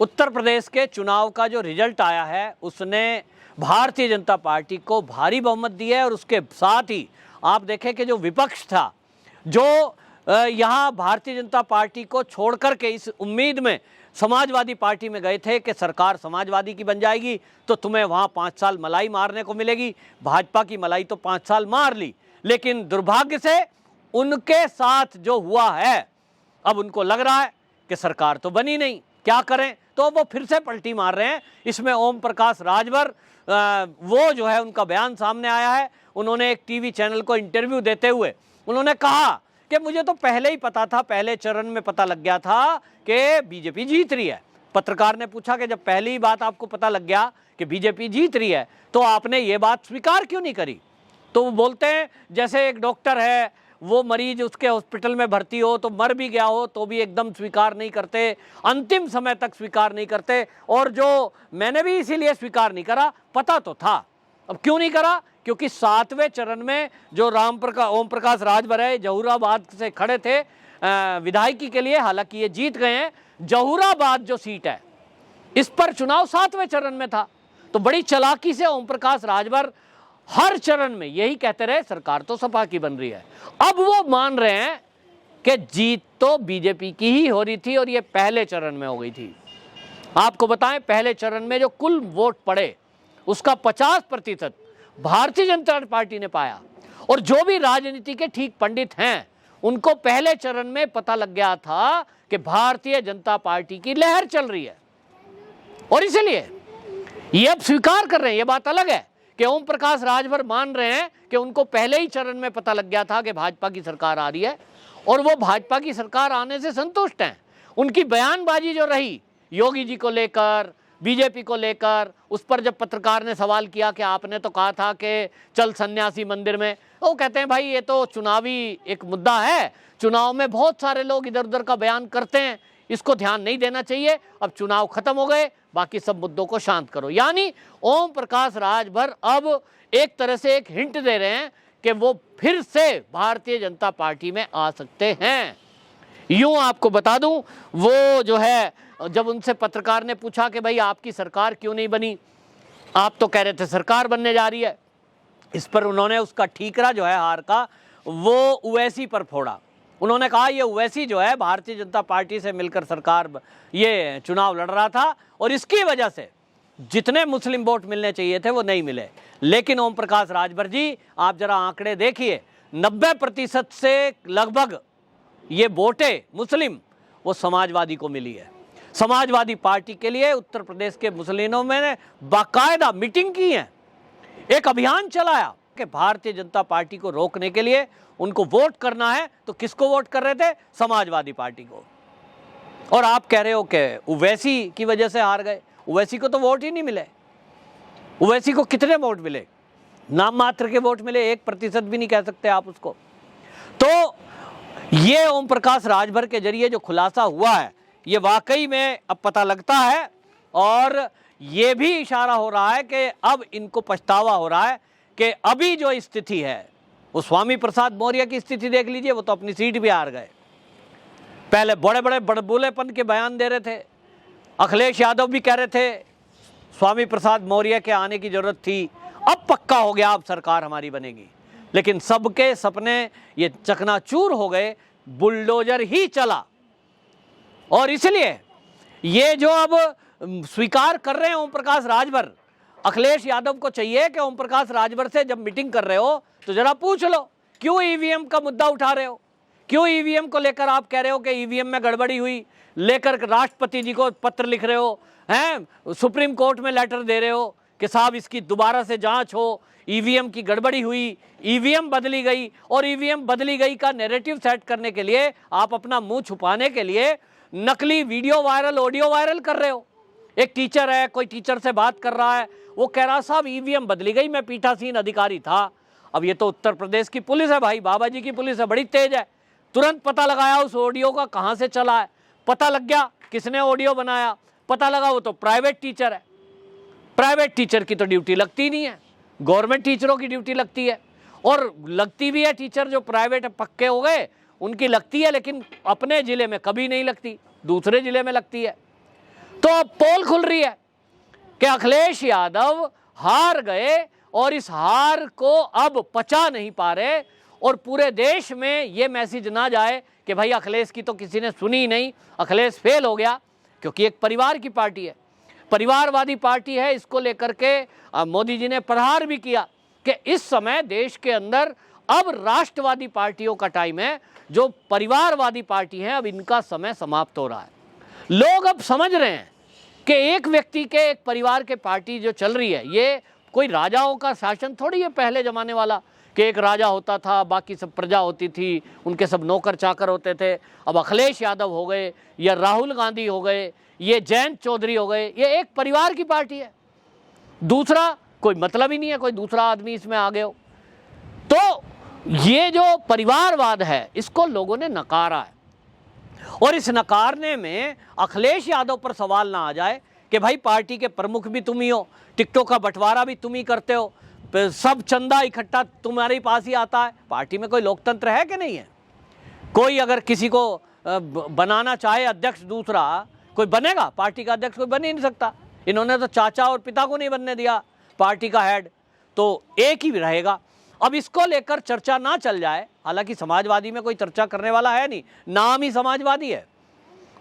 उत्तर प्रदेश के चुनाव का जो रिजल्ट आया है उसने भारतीय जनता पार्टी को भारी बहुमत दिया है और उसके साथ ही आप देखें कि जो विपक्ष था, जो यहाँ भारतीय जनता पार्टी को छोड़ करके इस उम्मीद में समाजवादी पार्टी में गए थे कि सरकार समाजवादी की बन जाएगी तो तुम्हें वहाँ 5 साल मलाई मारने को मिलेगी। भाजपा की मलाई तो 5 साल मार ली, लेकिन दुर्भाग्य से उनके साथ जो हुआ है, अब उनको लग रहा है कि सरकार तो बनी नहीं, क्या करें, तो वो फिर से पलटी मार रहे हैं। इसमें ओम प्रकाश राजभर वो जो है उनका बयान सामने आया है। उन्होंने एक टीवी चैनल को इंटरव्यू देते हुए उन्होंने कहा कि मुझे तो पहले ही पता था, पहले चरण में पता लग गया था कि बीजेपी जीत रही है। पत्रकार ने पूछा कि जब पहली बात आपको पता लग गया कि बीजेपी जीत रही है तो आपने ये बात स्वीकार क्यों नहीं करी? तो वो बोलते हैं जैसे एक डॉक्टर है, वो मरीज उसके हॉस्पिटल में भर्ती हो तो मर भी गया हो तो भी एकदम स्वीकार नहीं करते, अंतिम समय तक स्वीकार नहीं करते। और जो मैंने भी इसीलिए स्वीकार नहीं करा, पता तो था। अब क्यों नहीं करा? क्योंकि 7वें चरण में जो ओम प्रकाश राजभर है जहूराबाद से खड़े थे विधायकी के लिए, हालांकि ये जीत गए हैं। जहूराबाद जो सीट है इस पर चुनाव 7वें चरण में था, तो बड़ी चालाकी से ओम प्रकाश राजभर हर चरण में यही कहते रहे सरकार तो सपा की बन रही है। अब वो मान रहे हैं कि जीत तो बीजेपी की ही हो रही थी और ये पहले चरण में हो गई थी। आपको बताएं, पहले चरण में जो कुल वोट पड़े उसका 50% भारतीय जनता पार्टी ने पाया। और जो भी राजनीति के ठीक पंडित हैं उनको पहले चरण में पता लग गया था कि भारतीय जनता पार्टी की लहर चल रही है, और इसलिए ये अब स्वीकार कर रहे हैं। ये बात अलग है कि ओम प्रकाश राजभर मान रहे हैं कि उनको पहले ही चरण में पता लग गया था कि भाजपा की सरकार आ रही है और वो भाजपा की सरकार आने से संतुष्ट हैं। उनकी बयानबाजी जो रही योगी जी को लेकर, बीजेपी को लेकर, उस पर जब पत्रकार ने सवाल किया कि आपने तो कहा था कि चल सन्यासी मंदिर में, वो कहते हैं भाई ये तो चुनावी एक मुद्दा है, चुनाव में बहुत सारे लोग इधर उधर का बयान करते हैं, इसको ध्यान नहीं देना चाहिए, अब चुनाव खत्म हो गए, बाकी सब मुद्दों को शांत करो। यानी ओम प्रकाश राजभर अब एक तरह से एक हिंट दे रहे हैं कि वो फिर से भारतीय जनता पार्टी में आ सकते हैं। यूं आपको बता दूं, वो जो है जब उनसे पत्रकार ने पूछा कि भाई आपकी सरकार क्यों नहीं बनी, आप तो कह रहे थे सरकार बनने जा रही है, इस पर उन्होंने उसका ठीकरा जो है हार का वो ओवैसी पर फोड़ा। उन्होंने कहा ये ओवैसी जो है भारतीय जनता पार्टी से मिलकर सरकार ये चुनाव लड़ रहा था और इसकी वजह से जितने मुस्लिम वोट मिलने चाहिए थे वो नहीं मिले। लेकिन ओम प्रकाश राजभर जी, आप जरा आंकड़े देखिए, 90% से लगभग ये वोटें मुस्लिम वो समाजवादी को मिली है। समाजवादी पार्टी के लिए उत्तर प्रदेश के मुस्लिमों में बाकायदा मीटिंग की है, एक अभियान चलाया कि भारतीय जनता पार्टी को रोकने के लिए उनको वोट करना है। तो किसको वोट कर रहे थे? समाजवादी पार्टी को। और आप कह रहे हो कि ओवैसी की वजह से हार गए। ओवैसी को तो वोट ही नहीं मिले। ओवैसी को कितने वोट मिले? नाम मात्र के वोट मिले, 1% भी नहीं कह सकते आप उसको। तो ये ओम प्रकाश राजभर के जरिए जो खुलासा हुआ है ये वाकई में अब पता लगता है, और ये भी इशारा हो रहा है कि अब इनको पछतावा हो रहा है कि अभी जो स्थिति है वो स्वामी प्रसाद मौर्य की स्थिति देख लीजिए, वो तो अपनी सीट भी हार गए। पहले बड़े बड़े बड़बोलेपन के बयान दे रहे थे, अखिलेश यादव भी कह रहे थे स्वामी प्रसाद मौर्य के आने की जरूरत थी, अब पक्का हो गया अब सरकार हमारी बनेगी। लेकिन सबके सपने ये चकनाचूर हो गए, बुलडोजर ही चला। और इसलिए ये जो अब स्वीकार कर रहे हैं ओम प्रकाश राजभर, अखिलेश यादव को चाहिए कि ओम प्रकाश राजभर से जब मीटिंग कर रहे हो तो जरा पूछ लो क्यों ईवीएम का मुद्दा उठा रहे हो, क्यों ईवीएम को लेकर आप कह रहे हो कि ईवीएम में गड़बड़ी हुई, लेकर राष्ट्रपति जी को पत्र लिख रहे हो, हैं सुप्रीम कोर्ट में लेटर दे रहे हो कि साहब इसकी दोबारा से जांच हो, ईवीएम की गड़बड़ी हुई, ईवीएम बदली गई। और ईवीएम बदली गई का नैरेटिव सेट करने के लिए आप अपना मुंह छुपाने के लिए नकली वीडियो वायरल, ऑडियो वायरल कर रहे हो। एक टीचर है, कोई टीचर से बात कर रहा है, वो कह रहा साहब ईवीएम बदली गई, मैं पीठासीन अधिकारी था। अब ये तो उत्तर प्रदेश की पुलिस है भाई, बाबा जी की पुलिस है, बड़ी तेज है, तुरंत पता लगाया उस ऑडियो का कहाँ से चला है, पता लग गया किसने ऑडियो बनाया, पता लगा वो तो प्राइवेट टीचर है। प्राइवेट टीचर की तो ड्यूटी लगती नहीं है, गवर्नमेंट टीचरों की ड्यूटी लगती है, और लगती भी है। टीचर जो प्राइवेट पक्के हो गए उनकी लगती है, लेकिन अपने ज़िले में कभी नहीं लगती, दूसरे ज़िले में लगती है। तो अब पोल खुल रही है कि अखिलेश यादव हार गए और इस हार को अब पचा नहीं पा रहे, और पूरे देश में ये मैसेज ना जाए कि भाई अखिलेश की तो किसी ने सुनी नहीं, अखिलेश फेल हो गया, क्योंकि एक परिवार की पार्टी है, परिवारवादी पार्टी है। इसको लेकर के मोदी जी ने प्रहार भी किया कि इस समय देश के अंदर अब राष्ट्रवादी पार्टियों का टाइम है, जो परिवारवादी पार्टी है अब इनका समय समाप्त हो रहा है। लोग अब समझ रहे हैं कि एक व्यक्ति के, एक परिवार के पार्टी जो चल रही है, ये कोई राजाओं का शासन थोड़ी है पहले जमाने वाला कि एक राजा होता था, बाकी सब प्रजा होती थी, उनके सब नौकर चाकर होते थे। अब अखिलेश यादव हो गए, या राहुल गांधी हो गए, ये जयंत चौधरी हो गए, ये एक परिवार की पार्टी है, दूसरा कोई मतलब ही नहीं है कोई दूसरा आदमी इसमें आ गए हो। तो ये जो परिवारवाद है इसको लोगों ने नकारा है, और इस नकारने में अखिलेश यादव पर सवाल ना आ जाए कि भाई पार्टी के प्रमुख भी तुम ही हो, टिकटों का बंटवारा भी तुम ही करते हो, सब चंदा इकट्ठा तुम्हारे पास ही आता है। पार्टी में कोई लोकतंत्र है कि नहीं है? कोई अगर किसी को बनाना चाहे अध्यक्ष, दूसरा कोई बनेगा? पार्टी का अध्यक्ष कोई बन ही नहीं सकता। इन्होंने तो चाचा और पिता को नहीं बनने दिया पार्टी का हेड, तो एक ही रहेगा। अब इसको लेकर चर्चा ना चल जाए, हालांकि समाजवादी में कोई चर्चा करने वाला है नहीं, नाम ही समाजवादी है,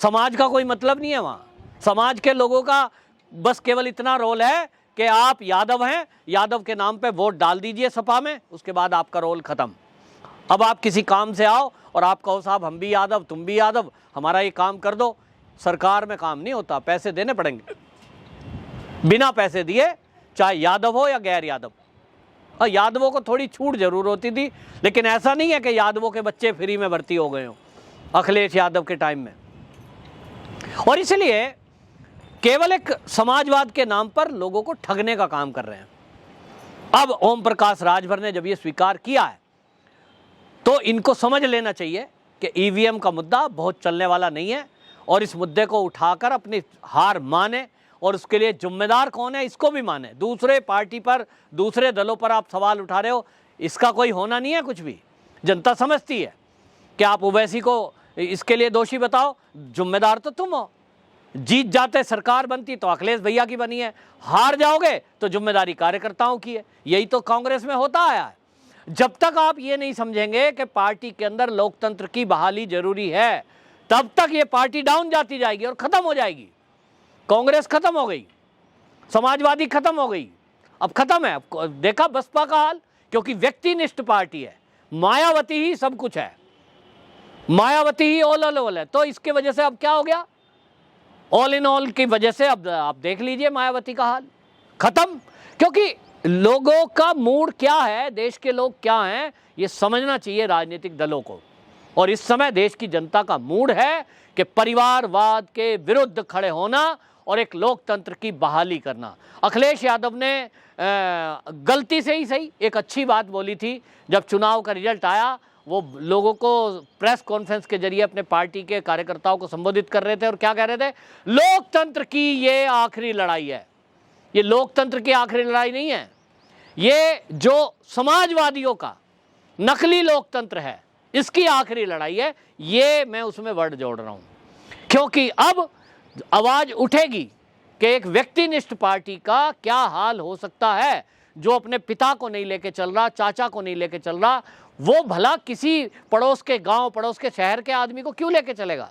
समाज का कोई मतलब नहीं है वहाँ। समाज के लोगों का बस केवल इतना रोल है कि आप यादव हैं, यादव के नाम पे वोट डाल दीजिए सपा में, उसके बाद आपका रोल खत्म। अब आप किसी काम से आओ और आप कहो साहब हम भी यादव, तुम भी यादव, हमारा ये काम कर दो। सरकार में काम नहीं होता, पैसे देने पड़ेंगे, बिना पैसे दिए, चाहे यादव हो या गैर यादव। और यादवों को थोड़ी छूट जरूर होती थी, लेकिन ऐसा नहीं है कि यादवों के बच्चे फ्री में भर्ती हो गए हो अखिलेश यादव के टाइम में। और इसलिए केवल एक समाजवाद के नाम पर लोगों को ठगने का काम कर रहे हैं। अब ओम प्रकाश राजभर ने जब ये स्वीकार किया है, तो इनको समझ लेना चाहिए कि ईवीएम का मुद्दा बहुत चलने वाला नहीं है, और इस मुद्दे को उठाकर अपनी हार माने, और उसके लिए जिम्मेदार कौन है इसको भी माने। दूसरे पार्टी पर, दूसरे दलों पर आप सवाल उठा रहे हो, इसका कोई होना नहीं है कुछ भी। जनता समझती है कि आप ओवैसी को इसके लिए दोषी बताओ, जिम्मेदार तो तुम हो। जीत जाते सरकार बनती तो अखिलेश भैया की बनी है, हार जाओगे तो जिम्मेदारी कार्यकर्ताओं की है। यही तो कांग्रेस में होता आया है। जब तक आप ये नहीं समझेंगे कि पार्टी के अंदर लोकतंत्र की बहाली जरूरी है, तब तक ये पार्टी डाउन जाती जाएगी और खत्म हो जाएगी। कांग्रेस खत्म हो गई, समाजवादी खत्म हो गई, अब खत्म है। देखा बसपा का हाल, क्योंकि व्यक्तिनिष्ठ पार्टी है, मायावती ही सब कुछ है, मायावती ही ऑल इन ऑल है। तो इसके वजह से अब क्या हो गया, ऑल इन ऑल की वजह से अब आप देख लीजिए मायावती का हाल खत्म। क्योंकि लोगों का मूड क्या है, देश के लोग क्या हैं, ये समझना चाहिए राजनीतिक दलों को। और इस समय देश की जनता का मूड है कि परिवारवाद के विरुद्ध खड़े होना और एक लोकतंत्र की बहाली करना। अखिलेश यादव ने गलती से ही सही एक अच्छी बात बोली थी, जब चुनाव का रिजल्ट आया, वो लोगों को प्रेस कॉन्फ्रेंस के जरिए अपने पार्टी के कार्यकर्ताओं को संबोधित कर रहे थे, और क्या कह रहे थे, लोकतंत्र की ये आखिरी लड़ाई है। ये लोकतंत्र की आखिरी लड़ाई नहीं है, ये जो समाजवादियों का नकली लोकतंत्र है इसकी आखिरी लड़ाई है। ये मैं उसमें वर्ड जोड़ रहा हूं, क्योंकि अब आवाज उठेगी कि एक व्यक्तिनिष्ठ पार्टी का क्या हाल हो सकता है, जो अपने पिता को नहीं लेके चल रहा, चाचा को नहीं लेके चल रहा, वो भला किसी पड़ोस के गांव, पड़ोस के शहर के आदमी को क्यों लेके चलेगा।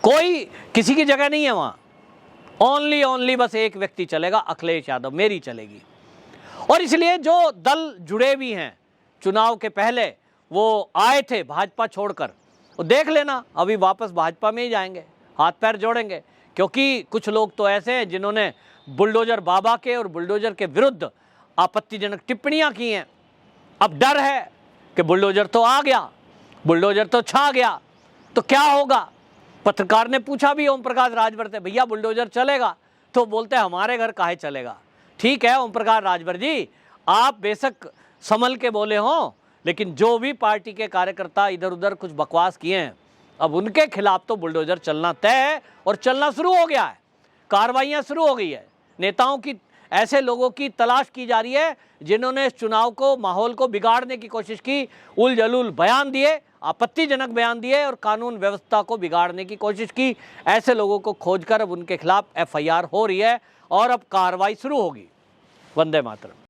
कोई किसी की जगह नहीं है वहां, ओनली बस एक व्यक्ति चलेगा, अखिलेश यादव, मेरी चलेगी। और इसलिए जो दल जुड़े भी हैं चुनाव के पहले, वो आए थे भाजपा छोड़कर, वो देख लेना अभी वापस भाजपा में ही जाएंगे, हाथ पैर जोड़ेंगे। क्योंकि कुछ लोग तो ऐसे हैं जिन्होंने बुलडोजर बाबा के और बुलडोजर के विरुद्ध आपत्तिजनक टिप्पणियां की हैं। अब डर है कि बुलडोजर तो आ गया, बुलडोजर तो छा गया, तो क्या होगा। पत्रकार ने पूछा भी ओम प्रकाश राजभर से, भैया बुलडोजर चलेगा? तो बोलते हमारे घर काहे चलेगा। ठीक है ओम प्रकाश राजभर जी, आप बेशक संभल के बोले हों, लेकिन जो भी पार्टी के कार्यकर्ता इधर उधर कुछ बकवास किए हैं, अब उनके खिलाफ तो बुलडोजर चलना तय है, और चलना शुरू हो गया है, कार्रवाइयां शुरू हो गई है। नेताओं की ऐसे लोगों की तलाश की जा रही है जिन्होंने इस चुनाव को, माहौल को बिगाड़ने की कोशिश की, उल जलूल बयान दिए, आपत्तिजनक बयान दिए और कानून व्यवस्था को बिगाड़ने की कोशिश की। ऐसे लोगों को खोजकर अब उनके खिलाफ FIR हो रही है और अब कार्रवाई शुरू होगी। वंदे मातरम।